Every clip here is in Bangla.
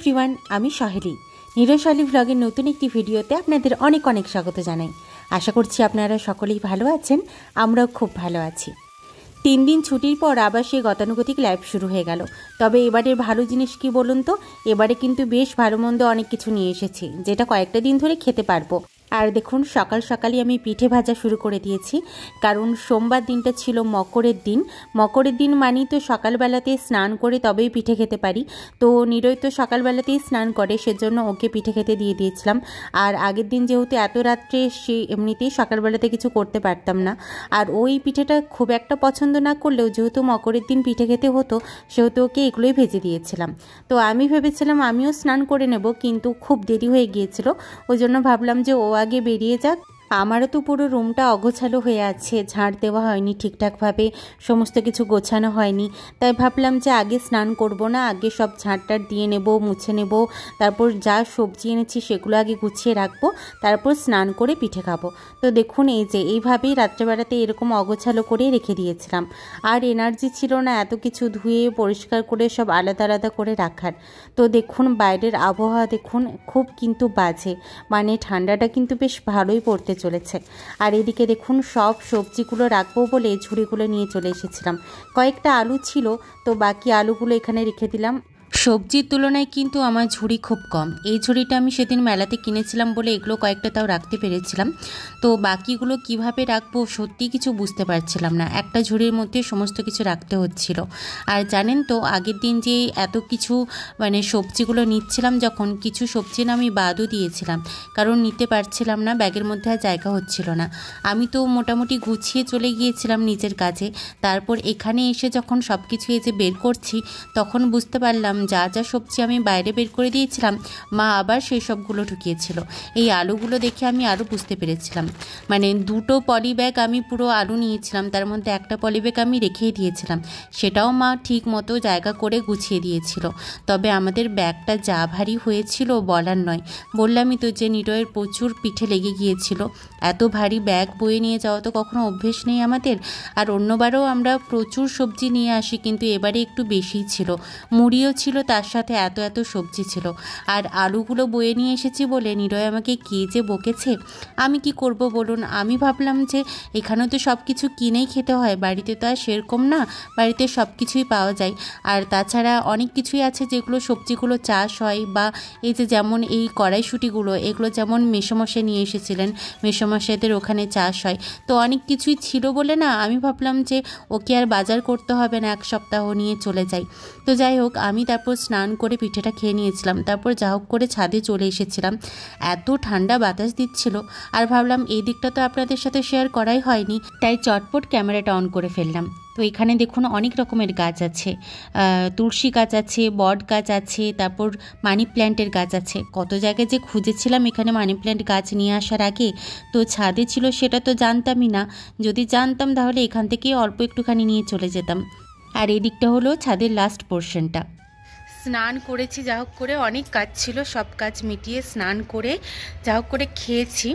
এভরিওয়ান, আমি সহেলি। নিরশালী ব্লগের নতুন একটি ভিডিওতে আপনাদের অনেক অনেক স্বাগত জানাই। আশা করছি আপনারা সকলেই ভালো আছেন, আমরাও খুব ভালো আছি। 3 দিন ছুটির পর আবার সেই গতানুগতিক লাইফ শুরু হয়ে গেল। তবে এবারের ভালো জিনিস কি বলুন তো, এবারে কিন্তু বেশ ভালো মন্দ অনেক কিছু নিয়ে এসেছি, যেটা কয়েকটা দিন ধরে খেতে পারবো। আর দেখুন, সকাল সকালই আমি পিঠে ভাজা শুরু করে দিয়েছি, কারণ সোমবার দিনটা ছিল মকরের দিন। মকরের দিন মানেই তো সকালবেলাতে স্নান করে তবেই পিঠে খেতে পারি। তো নিরয় তো সকালবেলাতেই স্নান করে, সেজন্য ওকে পিঠে খেতে দিয়ে দিয়েছিলাম। আর আগের দিন যেহেতু এত রাত্রে সে এমনিতেই সকালবেলাতে কিছু করতে পারতাম না, আর ওই পিঠেটা খুব একটা পছন্দ না করলেও যেহেতু মকরের দিন পিঠে খেতে হতো, সেহেতু ওকে এগুলোই ভেজে দিয়েছিলাম। তো আমি ভেবেছিলাম আমিও স্নান করে নেব, কিন্তু খুব দেরি হয়ে গিয়েছিল। ওই জন্য ভাবলাম যে ও আগে বেরিয়ে যাক। আমারও তো পুরো রুমটা অগোছালো হয়ে আছে, ঝাড় দেওয়া হয়নি ঠিকঠাকভাবে, সমস্ত কিছু গোছানো হয়নি। তাই ভাবলাম যে আগে স্নান করব না, আগে সব ঝাড়টার দিয়ে নেব, মুছে নেব, তারপর যা সবজি এনেছি সেগুলো আগে গুছিয়ে রাখবো, তারপর স্নান করে পিঠে খাবো। তো দেখুন, এই যে এইভাবেই রাত্রেবেলাতে এরকম অগোছালো করে রেখে দিয়েছিলাম। আর এনার্জি ছিল না এত কিছু ধুয়ে পরিষ্কার করে সব আলাদা আলাদা করে রাখার। তো দেখুন, বাইরের আবহাওয়া দেখুন, খুব কিন্তু বাজে, মানে ঠান্ডাটা কিন্তু বেশ ভালোই পড়তে চলেছে। আর এদিকে দেখুন, সব সবজিগুলো রাখবো বলে ঝুড়িগুলো নিয়ে চলে এসেছিলাম। কয়েকটা আলু ছিল, তো বাকি আলুগুলো এখানে রেখে দিলাম। সবজির তুলনায় কিন্তু আমার ঝুড়ি খুব কম। এই ঝুড়িটা আমি সেদিন মেলাতে কিনেছিলাম বলে এগুলো কয়েকটা তাও রাখতে পেরেছিলাম। তো বাকিগুলো কিভাবে রাখবো সত্যি কিছু বুঝতে পারছিলাম না, একটা ঝুড়ির মধ্যে সমস্ত কিছু রাখতে হচ্ছিল। আর জানেন তো, আগের দিন যে এত কিছু মানে সবজিগুলো নিচ্ছিলাম, যখন কিছু সবজি না আমি বাদও দিয়েছিলাম, কারণ নিতে পারছিলাম না, ব্যাগের মধ্যে আর জায়গা হচ্ছিল না। আমি তো মোটামুটি গুছিয়ে চলে গিয়েছিলাম নিজের কাজে। তারপর এখানে এসে যখন সব কিছু এই যে বের করছি, তখন বুঝতে পারলাম যা যা সবজি আমি বাইরে বের করে দিয়েছিলাম, মা আবার সেই সবগুলো ঢুকিয়েছিল। এই আলুগুলো দেখে আমি আরও বুঝতে পেরেছিলাম, মানে 2টো পলি ব্যাগ আমি পুরো আলু নিয়েছিলাম, তার মধ্যে একটা পলি ব্যাগ আমি রেখেই দিয়েছিলাম, সেটাও মা ঠিক মতো জায়গা করে গুছিয়ে দিয়েছিল। তবে আমাদের ব্যাগটা যা ভারী হয়েছিল বলার নয়। বললামই তো যে নিরয়ের প্রচুর পিঠে লেগে গিয়েছিল। এত ভারী ব্যাগ বয়ে নিয়ে যাওয়া তো কখনো অভ্যেস নেই আমাদের। আর অন্যবারও আমরা প্রচুর সবজি নিয়ে আসি, কিন্তু এবারে একটু বেশিই ছিল, মুড়িও ছিল, তার সাথে এত এত সবজি ছিল। আর আলুগুলো বয়ে নিয়ে এসেছি বলে নিরয় আমাকে কে যে বকেছে। আমি কি করব বলুন, আমি ভাবলাম যে এখানেও তো সব কিছু কিনেই খেতে হয়, বাড়িতে তো আর সেরকম না, বাড়িতে সব কিছুই পাওয়া যায়। আর তাছাড়া অনেক কিছুই আছে যেগুলো সবজিগুলো চাষ হয়, বা এই যে যেমন এই কড়াইশুঁটিগুলো, এগুলো যেমন মেসোমশাই নিয়ে এসেছিলেন, মেসোমশাইদের ওখানে চাষ হয়। তো অনেক কিছুই ছিল বলে না, আমি ভাবলাম যে ওকে আর বাজার করতে হবে না, 1 সপ্তাহ নিয়ে চলে যাই। তো যাই হোক, আমি তারপর স্নান করে পিঠেটা খেয়ে নিয়েছিলাম, তারপর যা হোক করে ছাদে চলে এসেছিলাম। এত ঠান্ডা বাতাস দিচ্ছিল, আর ভাবলাম এই দিকটা তো আপনাদের সাথে শেয়ার করাই হয়নি, তাই চটপট ক্যামেরাটা অন করে ফেললাম। তো এখানে দেখুন অনেক রকমের গাছ আছে, তুলসী গাছ আছে, বট গাছ আছে, তারপর মানি প্ল্যান্টের গাছ আছে। কত জায়গায় যে খুঁজেছিলাম এখানে মানি প্ল্যান্ট গাছ নিয়ে আসার আগে, তো ছাদে ছিল সেটা তো জানতামই না। যদি জানতাম তাহলে এখান থেকে অল্প একটুখানি নিয়ে চলে যেতাম। আর এই দিকটা হলো ছাদের লাস্ট পোর্শনটা। স্নান করেছি যা হোক করে, অনেক কাজ ছিল, সব কাজ মিটিয়ে স্নান করে যা হোক করে খেয়েছি।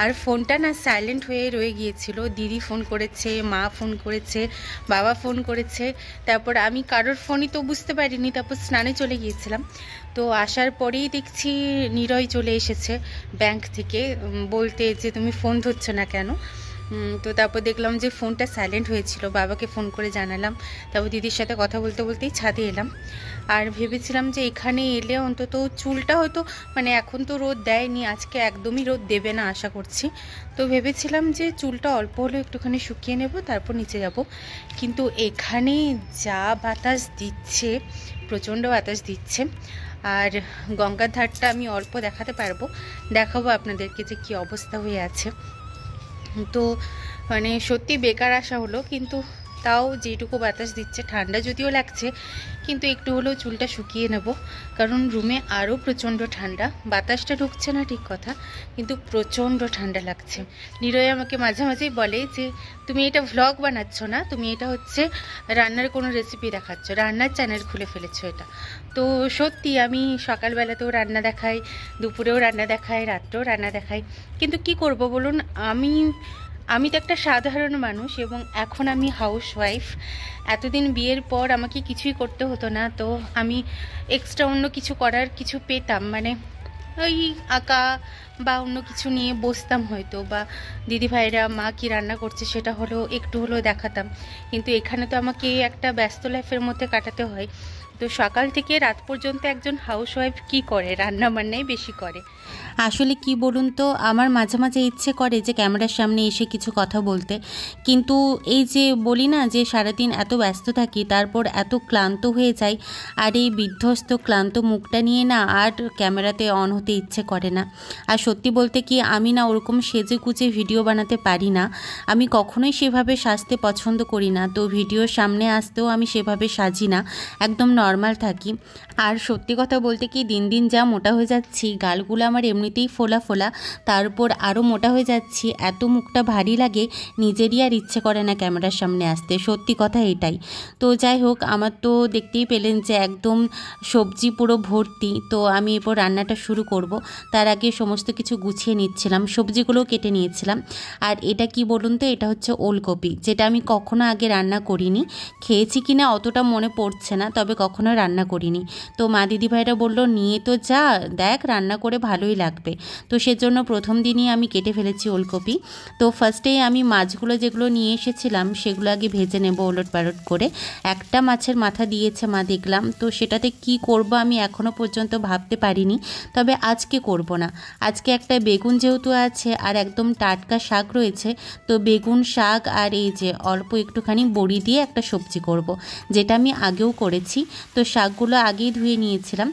আর ফোনটা না সাইলেন্ট হয়ে রয়ে গিয়েছিল। দিদি ফোন করেছে, মা ফোন করেছে, বাবা ফোন করেছে, তারপর আমি কারোর ফোনই তো বুঝতে পারিনি। তারপর স্নানে চলে গিয়েছিলাম, তো আসার পরেই দেখছি নিরয় চলে এসেছে ব্যাংক থেকে, বলতে যে তুমি ফোন ধরছো না কেন। তো তারপর দেখলাম যে ফোনটা সাইলেন্ট হয়েছিল, বাবাকে ফোন করে জানালাম। তারপর দিদির সাথে কথা বলতে বলতেই ছাদে এলাম। আর ভেবেছিলাম যে এখানে এলে অন্তত চুলটা হয়তো, মানে এখন তো রোদ দেয়নি, আজকে একদমই রোদ দেবে না আশা করছি। তো ভেবেছিলাম যে চুলটা অল্প হলেও একটুখানি শুকিয়ে নেব, তারপর নিচে যাব। কিন্তু এখানে যা বাতাস দিচ্ছে, প্রচণ্ড বাতাস দিচ্ছে। আর গঙ্গার ধারটা আমি অল্প দেখাবো আপনাদেরকে যে কী অবস্থা হয়ে আছে। তো মানে সত্যি বেকার আসা হলো, কিন্তু তাও যেটুকু বাতাস দিচ্ছে, ঠান্ডা যদিও লাগছে, কিন্তু একটু হলেও চুলটা শুকিয়ে নেব, কারণ রুমে আরও প্রচণ্ড ঠান্ডা। বাতাসটা ঢুকছে না ঠিক কথা, কিন্তু প্রচণ্ড ঠান্ডা লাগছে। নিরয় আমাকে মাঝে মাঝেই বলে যে তুমি এটা ভ্লগ বানাচ্ছ না, তুমি এটা হচ্ছে রান্নার কোনো রেসিপি দেখাচ্ছ, রান্নার চ্যানেল খুলে ফেলেছো এটা। তো সত্যি আমি সকালবেলাতেও রান্না দেখাই, দুপুরেও রান্না দেখাই, রাত্রেও রান্না দেখাই, কিন্তু কি করব বলুন, আমি আমি তো একটা সাধারণ মানুষ এবং এখন আমি হাউসওয়াইফ। এতদিন বিয়ের পর আমাকে কিছুই করতে হতো না, তো আমি এক্সট্রা অন্য কিছু করার কিছু পেতাম, মানে ওই আঁকা বা অন্য কিছু নিয়ে বসতাম হয়তো, বা দিদিভাইরা মা কি রান্না করছে সেটা একটু হলেও দেখাতাম। কিন্তু এখানে তো আমাকে একটা ব্যস্ত লাইফের মধ্যে কাটাতে হয়। তো সকাল থেকে রাত পর্যন্ত একজন হাউসওয়াইফ কি করে? রান্না বান্নাই বেশি করে। আসলে কি বলুন তো, আমার মাঝে মাঝে ইচ্ছে করে যে ক্যামেরার সামনে এসে কিছু কথা বলতে, কিন্তু এই যে বলি না যে সারাদিন এত ব্যস্ত থাকি, তারপর এত ক্লান্ত হয়ে যাই, আর এই বিধ্বস্ত ক্লান্ত মুখটা নিয়ে না আর ক্যামেরাতে অন হতে ইচ্ছে করে না। আর সত্যি বলতে কি, আমি না ওরকম সেজে কুচে ভিডিও বানাতে পারি না। আমি কখনোই সেভাবে সাজতে পছন্দ করি না, তো ভিডিওর সামনে আসতেও আমি সেভাবে সাজি না, একদম নর্মাল থাকি। আর সত্যি কথা বলতে কি, দিন দিন যা মোটা হয়ে যাচ্ছি, গালগুলো আমার এমনিতেই ফোলা ফোলা, তার উপর আরও মোটা হয়ে যাচ্ছি, এত মুখটা ভারী লাগে, নিজেরই আর ইচ্ছে করে না ক্যামেরার সামনে আসতে, সত্যি কথা এটাই। তো যাই হোক, আমার তো দেখতেই পেলেন যে একদম সবজি পুরো ভর্তি। তো আমি এরপর রান্নাটা শুরু করব, তার আগে সমস্ত কিছু গুছিয়ে নিচ্ছিলাম, সবজিগুলোও কেটে নিয়েছিলাম। আর এটা কি বলুন তো, এটা হচ্ছে ওলকপি, যেটা আমি কখনো আগে রান্না করিনি। খেয়েছি কিনা অতটা মনে পড়ছে না, তবে কখনো রান্না করিনি। তো মা দিদিভাইরা বললো নিয়ে তো যা, দেখ রান্না করে ভালোই লাগবে। তো সেজন্য প্রথম দিনই আমি কেটে ফেলেছি ওলকপি। তো ফার্স্টেই আমি মাছগুলো যেগুলো নিয়ে এসেছিলাম সেগুলো আগে ভেজে নেব ওলট পালট করে। একটা মাছের মাথা দিয়েছে মা দেখলাম, তো সেটাতে কি করব আমি এখনও পর্যন্ত ভাবতে পারিনি, তবে আজকে করব না। আজকে একটা বেগুন যেহেতু আছে আর একদম টাটকা শাক রয়েছে, তো বেগুন শাক আর এই যে অল্প একটুখানি বড়ি দিয়ে একটা সবজি করব, যেটা আমি আগেও করেছি। তো শাকগুলো আগেই ধুয়ে নিয়েছিলাম,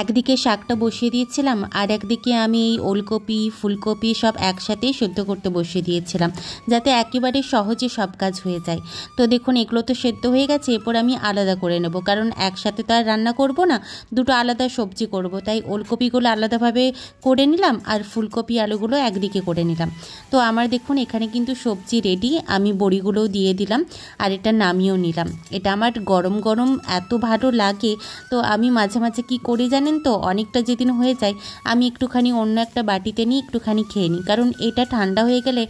একদিকে শাকটা বসিয়ে দিয়েছিলাম, আর একদিকে আমি এই ওলকপি ফুলকপি সব একসাথেই সেদ্ধ করতে বসিয়ে দিয়েছিলাম, যাতে একেবারে সহজে সব কাজ হয়ে যায়। তো দেখুন এগুলো তো সেদ্ধ হয়ে গেছে, এরপর আমি আলাদা করে নেব, কারণ একসাথে তো আর রান্না করব না, দুটো আলাদা সবজি করব, তাই ওলকপিগুলো আলাদাভাবে করে নিলাম আর ফুলকপি আলুগুলো একদিকে করে নিলাম। তো আমার দেখুন এখানে কিন্তু সবজি রেডি, আমি বড়িগুলোও দিয়ে দিলাম আর এটা নামিয়েও নিলাম। এটা আমার গরম গরম এত ভালো লাগে। তো আমি মাঝে মাঝে কী করি জানেন তো, অনেকটা যেদিন হয়ে যায় আমি একটুখানি অন্য একটা বাটিতে নিয়ে একটুখানি খেয়ে নিই, কারণ এটা ঠান্ডা হয়ে গেলে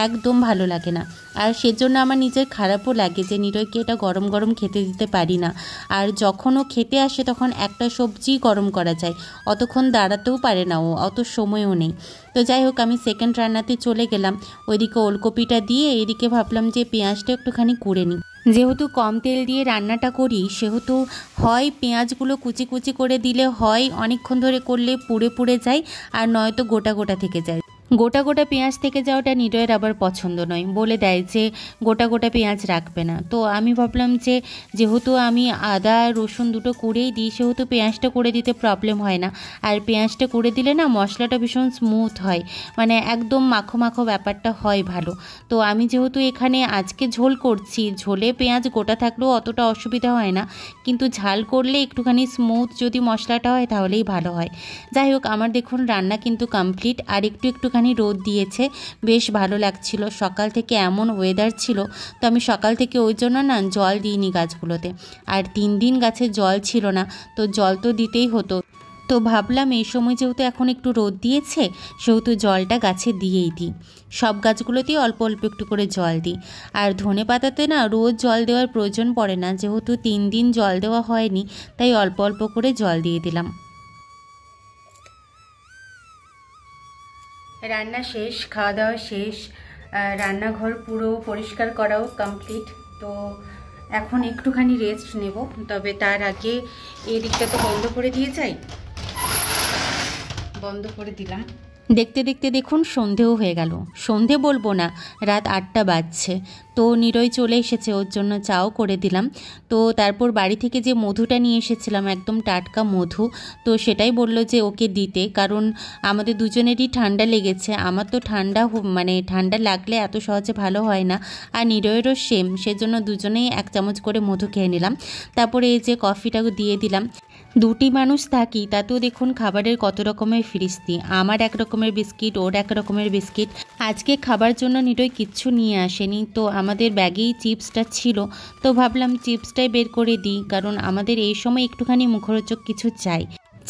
একদম ভালো লাগে না। আর সেজন্য আমার নিজের খারাপও লাগে যে নিরয়কে এটা গরম গরম খেতে দিতে পারি না। আর যখন ও খেতে আসে তখন একটা সবজি গরম করা যায়, অতক্ষণ দাঁড়াতেও পারে না, ও অত সময়ও নেই। তো যাই হোক, আমি সেকেন্ড রান্নাতে চলে গেলাম। ওইদিকে ওলকপিটা দিয়ে এদিকে ভাবলাম যে পেঁয়াজটা একটুখানি কুড়ে নিই। যেহেতু কম তেল দিয়ে রান্নাটা করি, সেহেতু হয় পেঁয়াজগুলো কুচি কুচি করে দিলে হয় অনেকক্ষণ ধরে করলে পুড়ে পুড়ে যায়, আর নয়তো গোটা গোটা থেকে যায়। গোটা গোটা পেঁয়াজ থেকে যাওয়াটা নিরয়ের আবার পছন্দ নয়, বলে দেয় যে গোটা গোটা পেঁয়াজ রাখবে না। তো আমি ভাবলাম যে যেহেতু আমি আদা রসুন দুটো কুড়েই দিই, সেহেতু পেঁয়াজটা করে দিতে প্রবলেম হয় না। আর পেঁয়াজটা করে দিলে না মশলাটা ভীষণ স্মুথ হয়, মানে একদম মাখো মাখো ব্যাপারটা হয় ভালো। তো আমি যেহেতু এখানে আজকে ঝোল করছি, ঝোলে পেঁয়াজ গোটা থাকলেও অতটা অসুবিধা হয় না, কিন্তু ঝাল করলে একটুখানি স্মুথ যদি মশলাটা হয় তাহলেই ভালো হয়। যাই হোক, আমার দেখুন রান্না কিন্তু কমপ্লিট। আর একটুখানি রোদ দিয়েছে, বেশ ভালো লাগছিল। সকাল থেকে এমন ওয়েদার ছিল, তো আমি সকাল থেকে ওই জন্য না জল দিইনি গাছগুলোতে। আর 3 দিন গাছে জল ছিল না, তো জল তো দিতেই হতো। তো ভাবলাম এই সময় যেহেতু এখন একটু রোদ দিয়েছে, সেহেতু জলটা গাছে দিয়েই দিই। সব গাছগুলোতেই অল্প অল্প একটু করে জল দিই। আর ধনে পাতাতে না রোজ জল দেওয়ার প্রয়োজন পড়ে না, যেহেতু 3 দিন জল দেওয়া হয়নি, তাই অল্প অল্প করে জল দিয়ে দিলাম। রান্না শেষ, খাওয়া দাওয়া শেষ, রান্নাঘর পুরো পরিষ্কার করাও কমপ্লিট। তো এখন একটুখানি রেস্ট নেব, তবে তার আগে এই দিকটা তো বন্ধ করে দিয়ে যাই। বন্ধ করে দিলাম। দেখতে দেখতে দেখুন সন্ধেও হয়ে গেল। সন্ধে বলবো না, রাত 8টা বাজছে। তো নিরয় চলে এসেছে, ওর জন্য চাও করে দিলাম। তো তারপর বাড়ি থেকে যে মধুটা নিয়ে এসেছিলাম, একদম টাটকা মধু, তো সেটাই বলল যে ওকে দিতে, কারণ আমাদের দুজনেরই ঠান্ডা লেগেছে। আমার তো ঠান্ডা লাগলে এত সহজে ভালো হয় না, আর নিরয়েরও সেম, সেজন্য দুজনেই 1 চামচ করে মধু খেয়ে নিলাম। তারপরে এই যে কফিটা দিয়ে দিলাম। 2টি মানুষ থাকি, তাতেও দেখুন খাবারের কত রকমের ফিরিস্তি। আমার 1 রকমের বিস্কিট, ওর 1 রকমের বিস্কিট। আজকে খাবার জন্য নিরয় কিচ্ছু নিয়ে আসেনি, তো আমাদের ব্যাগেই চিপসটা ছিল, তো ভাবলাম চিপসটাই বের করে দিই, কারণ আমাদের এই সময় একটুখানি মুখরোচক কিছু চাই।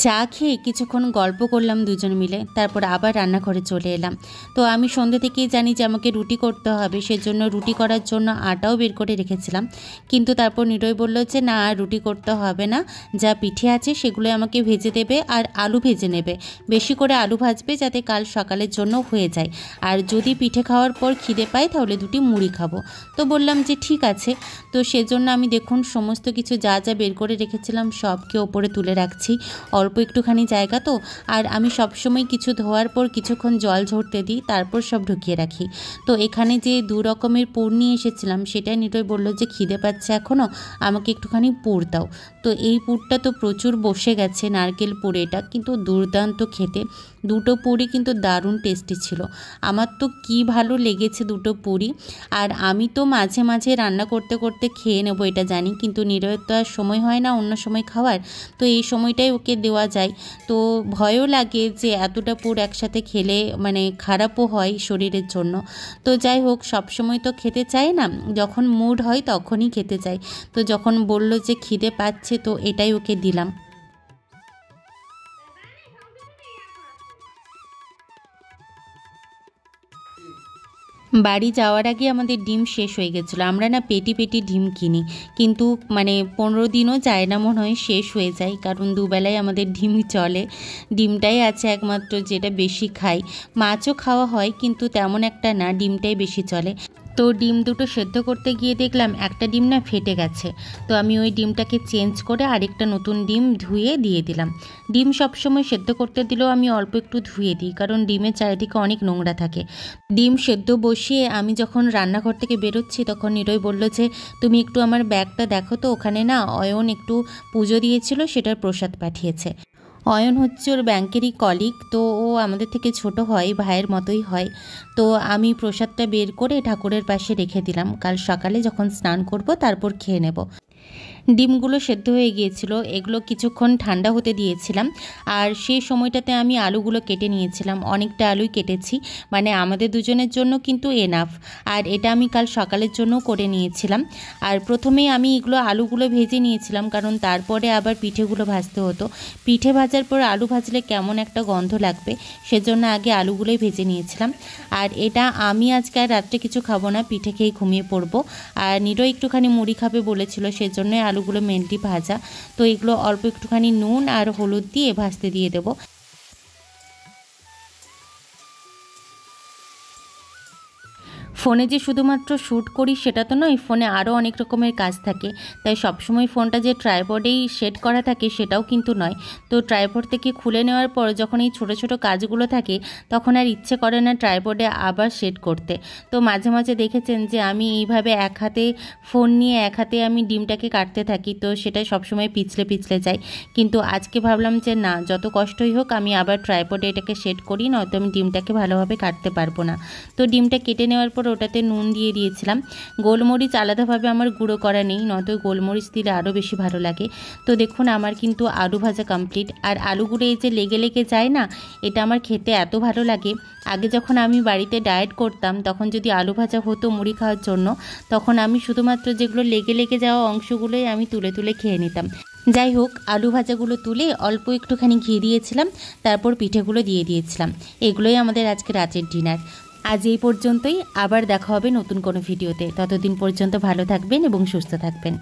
চা খেয়ে কিছুক্ষণ গল্প করলাম দুজন মিলে, তারপর আবার রান্নাঘরে চলে এলাম। তো আমি সন্ধ্যে থেকেই জানি যে আমাকে রুটি করতে হবে, সেজন্য রুটি করার জন্য আটাও বের করে রেখেছিলাম। কিন্তু তারপর নিরয় বলল যে না, রুটি করতে হবে না, যা পিঠে আছে সেগুলো আমাকে ভেজে দেবে আর আলু ভেজে নেবে, বেশি করে আলু ভাজবে যাতে কাল সকালের জন্য হয়ে যায়। আর যদি পিঠে খাওয়ার পর খিদে পাই তাহলে দুটি মুড়ি খাবো। তো বললাম যে ঠিক আছে। তো সেজন্য আমি দেখুন সমস্ত কিছু যা যা বের করে রেখেছিলাম সবকে ওপরে তুলে রাখছি। অল্প একটুখানি জায়গা তো, আর আমি সবসময় কিছু ধোয়ার পর কিছুক্ষণ জল ঝরতে দিই, তারপর সব ঢুকিয়ে রাখি। তো এখানে যে 2 রকমের পুর নিয়ে এসেছিলাম সেটাই নিরয় বললো যে খিদে পাচ্ছে এখনও, আমাকে একটুখানি পুর দাও। তো এই পুরটা তো প্রচুর বসে গেছে, নারকেল পুর এটা, কিন্তু দুর্দান্ত খেতে। দুটো পুরি কিন্তু দারুণ টেস্টি ছিল। আমার তো কি ভালো লেগেছে দুটো পুরি। আর আমি তো মাঝে মাঝে রান্না করতে করতে খেয়ে নেবো এটা জানি, কিন্তু নিরয়ের তো আর সময় হয় না অন্য সময় খাওয়ার, তো এই সময়টাই ওকে দেওয়া যায়। তো ভয়ও লাগে যে এতটা পুর একসাথে খেলে মানে খারাপও হয় শরীরের জন্য। তো যাই হোক, সবসময় তো খেতে চায় না, যখন মুড হয় তখনই খেতে চাই। তো যখন বলল যে খিদে পাচ্ছে তো এটাই ওকে দিলাম। বাড়ি যাওয়ার আগে আমাদের ডিম শেষ হয়ে গেছিলো। আমরা না পেটি পেটি ডিম কিনি, কিন্তু মানে 15 দিনও যায় না মনে হয় শেষ হয়ে যায়, কারণ দুবেলায় আমাদের ডিমই চলে। ডিমটাই আছে একমাত্র যেটা বেশি খাই। মাছও খাওয়া হয় কিন্তু তেমন একটা না, ডিমটাই বেশি চলে। তো ডিম দুটো সেদ্ধ করতে গিয়ে দেখলাম একটা ডিম না ফেটে গেছে। তো আমি ওই ডিমটাকে চেঞ্জ করে আরেকটা নতুন ডিম ধুয়ে দিয়ে দিলাম। ডিম সবসময় সেদ্ধ করতে দিলেও আমি অল্প একটু ধুয়ে দিই, কারণ ডিমের চারিদিকে অনেক নোংরা থাকে। ডিম সেদ্ধ বসিয়ে আমি যখন রান্নাঘর থেকে বেরোচ্ছি তখন নিরয় বলল যে তুমি একটু আমার ব্যাগটা দেখো তো, ওখানে না অয়ন একটু পুজো দিয়েছিল, সেটার প্রসাদ পাঠিয়েছে। অয়ন হচ্ছে ওর ব্যাংকেরই কলিগ, তো ও আমাদের থেকে ছোট হয়, ভাইয়ের মতোই হয়। তো আমি প্রসাদটা বের করে ঠাকুরের পাশে রেখে দিলাম, কাল সকালে যখন স্নান করব তারপর খেয়ে নেব। ডিমগুলো সেদ্ধ হয়ে গিয়েছিল, এগুলো কিছুক্ষণ ঠান্ডা হতে দিয়েছিলাম। আর সেই সময়টাতে আমি আলুগুলো কেটে নিয়েছিলাম, অনেকটা আলুই কেটেছি, মানে আমাদের দুজনের জন্য কিন্তু এনাফ। আর এটা আমি কাল সকালের জন্য করে নিয়েছিলাম। আর প্রথমেই আমি এগুলো আলুগুলো ভেজে নিয়েছিলাম, কারণ তারপরে আবার পিঠেগুলো ভাজতে হতো। পিঠে ভাজার পর আলু ভাজলে কেমন একটা গন্ধ লাগবে, সেজন্য আগে আলুগুলোই ভেজে নিয়েছিলাম। আর এটা আমি আজকে আর রাত্রে কিছু খাবো না, পিঠে খেয়ে ঘুমিয়ে পড়বো। আর নিরও একটুখানি মুড়ি খাবে বলেছিল, সেজন্যই আলুগুলো মেনলি ভাজা। তো এগুলো অল্প একটুখানি নুন আর হলুদ দিয়ে ভাজতে দিয়ে দেবো। ফোনে যে শুধুমাত্র শ্যুট করি সেটা তো নয়, ফোনে আরও অনেক রকমের কাজ থাকে, তাই সবসময় ফোনটা যে ট্রাইপডেই সেট করা থাকে সেটাও কিন্তু নয়। তো ট্রাইপড থেকে খুলে নেওয়ার পর যখন এই ছোটো ছোটো কাজগুলো থাকে তখন আর ইচ্ছে করে না ট্রাইপডে আবার সেট করতে। তো মাঝে মাঝে দেখেছেন যে আমি এইভাবে এক হাতে ফোন নিয়ে এক হাতে আমি ডিমটাকে কাটতে থাকি, তো সেটা সবসময় পিছলে পিছলে যায়। কিন্তু আজকে ভাবলাম যে না, যত কষ্টই হোক আমি আবার ট্রাইপডে এটাকে সেট করি, নয়তো আমি ডিমটাকে ভালোভাবে কাটতে পারবো না। তো ডিমটা কেটে নেওয়ার পর ওটাতে নুন দিয়ে দিয়েছিলাম। গোলমরিচ আলাদাভাবে আমার গুঁড়ো করা নেই, নয়তো গোলমরিচ দিলে আরও বেশি ভালো লাগে। তো দেখুন আমার কিন্তু আলু ভাজা কমপ্লিট। আর আলুগুলো এই যে লেগে লেগে যায় না, এটা আমার খেতে এত ভালো লাগে। আগে যখন আমি বাড়িতে ডায়েট করতাম তখন যদি আলু ভাজা হতো মুড়ি খাওয়ার জন্য, তখন আমি শুধুমাত্র যেগুলো লেগে লেগে যাওয়া অংশগুলোই আমি তুলে তুলে খেয়ে নিতাম। যাই হোক, আলু ভাজাগুলো তুলে অল্প একটুখানি ঘি দিয়েছিলাম, তারপর পিঠেগুলো দিয়ে দিয়েছিলাম। এগুলোই আমাদের আজকে রাতের ডিনার। আজ এই পর্যন্তই, আবার দেখা হবে নতুন কোনো ভিডিওতে। ততদিন পর্যন্ত ভালো থাকবেন এবং সুস্থ থাকবেন।